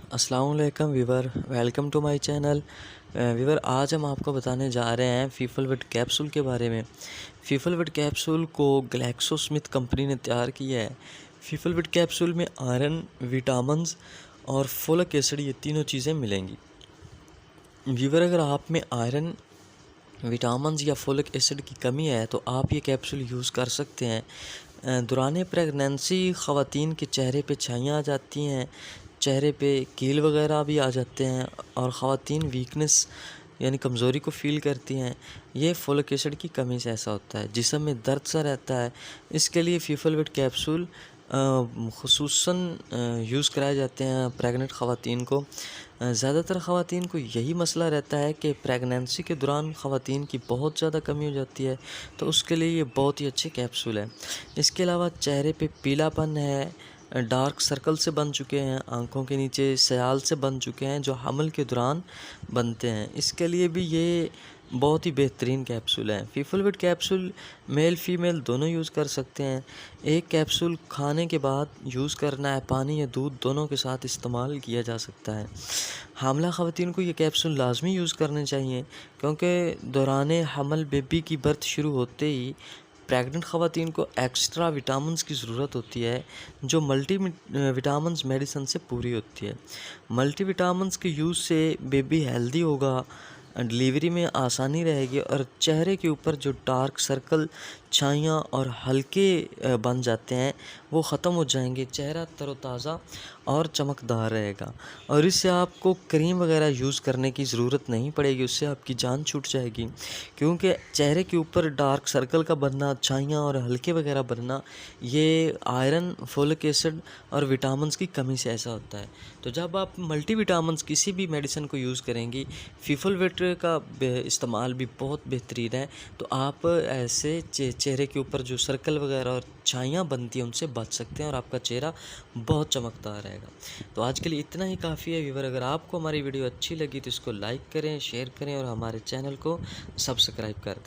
अस्सलाम वालेकुम viewer, welcome to my channel. Viewer, आज हम आपको बताने जा रहे हैं फीफलविट कैप्सूल के बारे में। फीफलविट कैप्सूल को ग्लैक्सोस्मिथ कंपनी ने तैयार किया है। फीफलविट कैप्सूल में आयरन, विटामिन्स और फोलिक एसिड, ये तीनों चीज़ें मिलेंगी। वीवर, अगर आप में आयरन, विटामिन्स या फोलिक एसिड की कमी है तो आप ये कैप्सूल यूज़ कर सकते हैं। दौरान प्रेगनेंसी ख़वातीन के चेहरे पे छाइयाँ आ जाती हैं, चेहरे पे कील वगैरह भी आ जाते हैं और ख़वातीन वीकनेस यानी कमज़ोरी को फ़ील करती हैं। ये फोलिक एसिड की कमी से ऐसा होता है। जिस्म में दर्द सा रहता है, इसके लिए फीफलविट कैप्सूल ख़ुसूसन यूज़ कराए जाते हैं प्रेग्नेंट ख़वातीन को। ज़्यादातर ख़वातीन को यही मसला रहता है कि प्रेगनेंसी के दौरान ख़वातीन की बहुत ज़्यादा कमी हो जाती है, तो उसके लिए ये बहुत ही अच्छे कैप्सूल है। इसके अलावा चेहरे पे पीलापन है, डार्क सर्कल से बन चुके हैं, आँखों के नीचे सयाल से बन चुके हैं जो हमल के दौरान बनते हैं, इसके लिए भी ये बहुत ही बेहतरीन कैप्सूल है। फीफलविट कैप्सूल मेल फीमेल दोनों यूज़ कर सकते हैं। एक कैप्सूल खाने के बाद यूज़ करना है, पानी या दूध दोनों के साथ इस्तेमाल किया जा सकता है। हामिला ख़वातीन को ये कैप्सूल लाजमी यूज़ करने चाहिए, क्योंकि दौरान हमल बेबी की बर्थ शुरू होते ही प्रेग्नेंट ख़वातीन को एक्स्ट्रा विटामिन्स की ज़रूरत होती है, जो मल्टी विटामिन्स मेडिसिन से पूरी होती है। मल्टी विटामिन्स के यूज़ से बेबी हेल्दी होगा, डिलीवरी में आसानी रहेगी और चेहरे के ऊपर जो डार्क सर्कल, छाइयाँ और हल्के बन जाते हैं वो ख़त्म हो जाएंगे। चेहरा तरोताज़ा और चमकदार रहेगा और इससे आपको क्रीम वगैरह यूज़ करने की ज़रूरत नहीं पड़ेगी, उससे आपकी जान छूट जाएगी। क्योंकि चेहरे के ऊपर डार्क सर्कल का बनना, छाइयाँ और हल्के वगैरह बनना, ये आयरन, फोलिक एसिड और विटामिन्स की कमी से ऐसा होता है। तो जब आप मल्टी विटामिन्स किसी भी मेडिसिन को यूज़ करेंगी, फीफलविट का इस्तेमाल भी बहुत बेहतरीन है। तो आप ऐसे चेहरे के ऊपर जो सर्कल वगैरह और छाइयाँ बनती हैं उनसे बच सकते हैं और आपका चेहरा बहुत चमकदार रहेगा। तो आज के लिए इतना ही काफ़ी है व्यूअर। अगर आपको हमारी वीडियो अच्छी लगी तो इसको लाइक करें, शेयर करें और हमारे चैनल को सब्सक्राइब कर दें।